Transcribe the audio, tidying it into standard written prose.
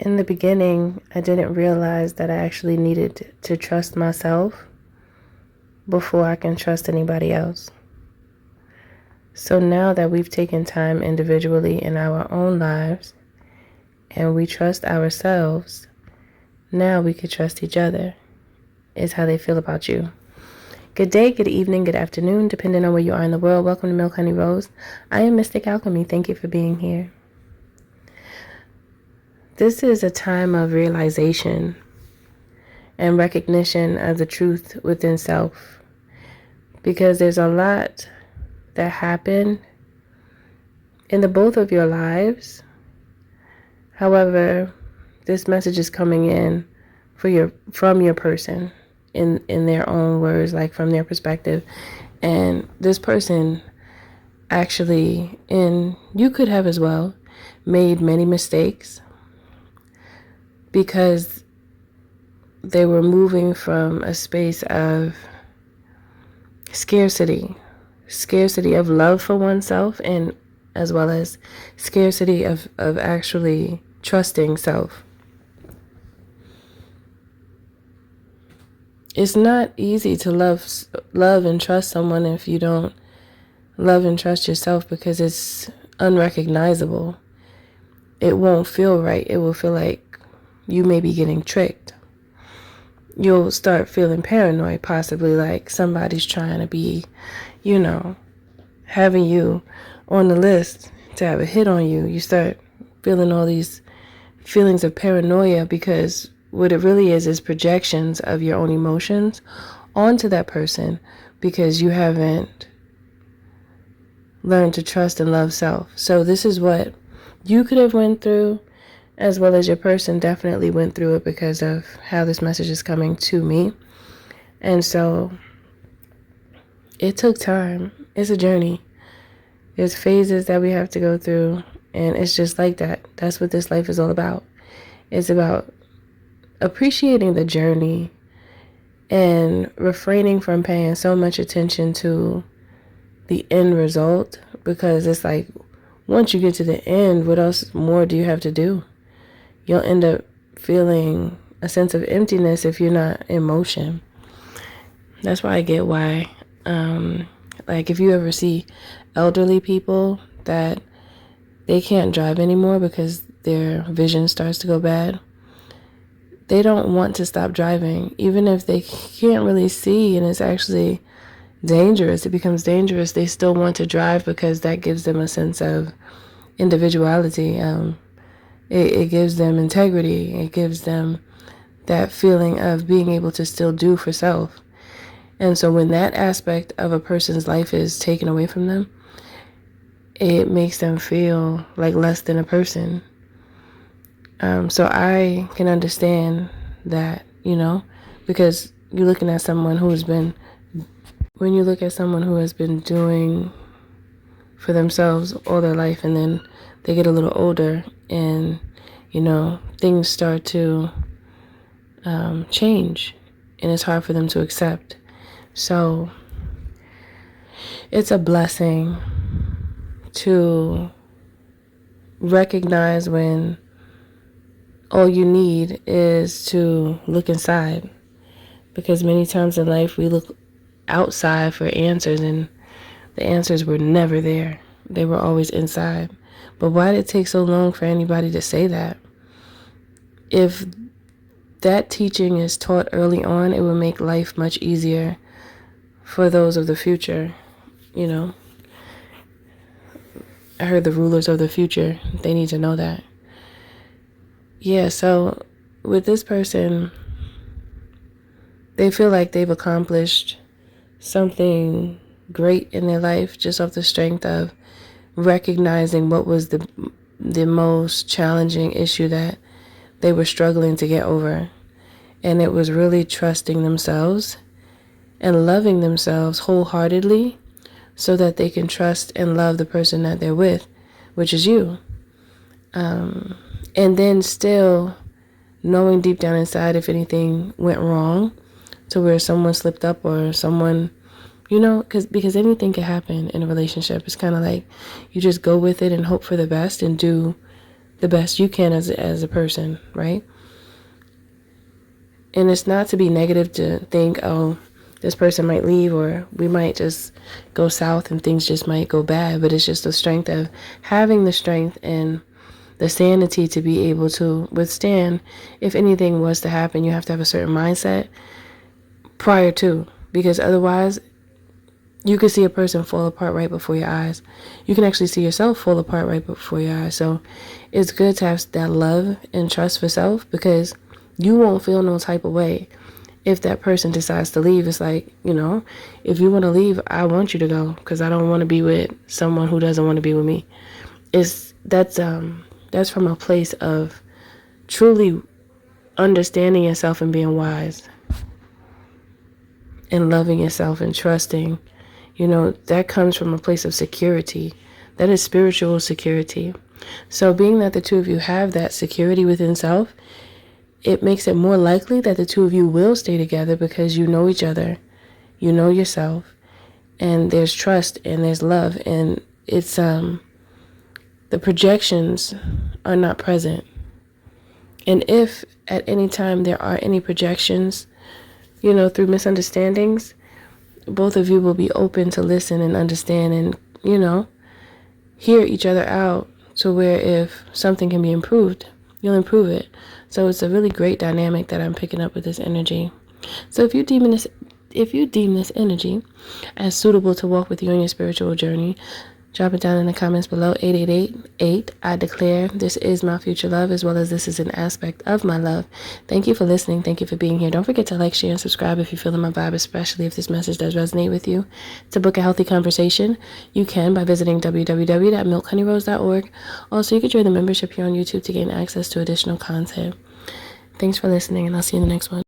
In the beginning, I didn't realize that I actually needed to trust myself before I can trust anybody else. So now that we've taken time individually in our own lives and we trust ourselves, now we can trust each other, is how they feel about you. Good day, good evening, good afternoon, depending on where you are in the world. Welcome to Milk Honey Rose. I am Mystic Alchemy. Thank you for being here. This is a time of realization and recognition of the truth within self, because there's a lot that happened in the both of your lives. However, this message is coming in from your person in their own words, like from their perspective. And this person actually, and you could have as well, made many mistakes because they were moving from a space of scarcity of love for oneself, and as well as scarcity of actually trusting self. It's not easy to love and trust someone if you don't love and trust yourself, because it's unrecognizable. It won't feel right. It will feel like you may be getting tricked. You'll start feeling paranoid, possibly like somebody's trying to be, having you on the list to have a hit on you. You start feeling all these feelings of paranoia, because what it really is projections of your own emotions onto that person, because you haven't learned to trust and love self. So this is what you could have went through, as well as your person definitely went through it, because of how this message is coming to me. And so it took time. It's a journey. There's phases that we have to go through, and it's just like that. That's what this life is all about. It's about appreciating the journey and refraining from paying so much attention to the end result, because it's like, once you get to the end, what else more do you have to do? You'll end up feeling a sense of emptiness if you're not in motion. That's why I get why, like if you ever see elderly people that they can't drive anymore because their vision starts to go bad, they don't want to stop driving. Even if they can't really see and it's actually dangerous, it becomes dangerous, they still want to drive, because that gives them a sense of individuality. It gives them integrity. It gives them that feeling of being able to still do for self. And so when that aspect of a person's life is taken away from them, it makes them feel like less than a person. So I can understand that, because you're looking at someone who has been, when you look at someone who has been doing for themselves all their life, and then they get a little older and, things start to change, and it's hard for them to accept. So it's a blessing to recognize when all you need is to look inside, because many times in life we look outside for answers, and the answers were never there. They were always inside. But why did it take so long for anybody to say that? If that teaching is taught early on, it would make life much easier for those of the future. I heard the rulers of the future, they need to know that. Yeah, so with this person, they feel like they've accomplished something great in their life just off the strength of recognizing what was the most challenging issue that they were struggling to get over. And it was really trusting themselves and loving themselves wholeheartedly, so that they can trust and love the person that they're with, which is you. And then still knowing deep down inside if anything went wrong, to where someone slipped up or someone, because anything can happen in a relationship. It's kind of like you just go with it and hope for the best and do the best you can as a person, right? And it's not to be negative to think, oh, this person might leave or we might just go south and things just might go bad. But it's just the strength of having the strength and the sanity to be able to withstand if anything was to happen. You have to have a certain mindset prior to, because otherwise you could see a person fall apart right before your eyes. You can actually see yourself fall apart right before your eyes. So it's good to have that love and trust for self, because you won't feel no type of way if that person decides to leave. It's like, if you want to leave, I want you to go, because I don't want to be with someone who doesn't want to be with me. That's from a place of truly understanding yourself and being wise and loving yourself and trusting. That comes from a place of security. That is spiritual security. So being that the two of you have that security within self, it makes it more likely that the two of you will stay together, because you know each other, you know yourself, and there's trust and there's love, and it's the projections are not present. And if at any time there are any projections, through misunderstandings, both of you will be open to listen and understand and, hear each other out, to where if something can be improved, you'll improve it. So it's a really great dynamic that I'm picking up with this energy. So if you deem this energy as suitable to walk with you on your spiritual journey, drop it down in the comments below. 888-8. I declare this is my future love, as well as this is an aspect of my love. Thank you for listening. Thank you for being here. Don't forget to like, share, and subscribe if you're feeling my vibe, especially if this message does resonate with you. To book a healthy conversation, you can by visiting www.milkhoneyrose.org. Also, you can join the membership here on YouTube to gain access to additional content. Thanks for listening, and I'll see you in the next one.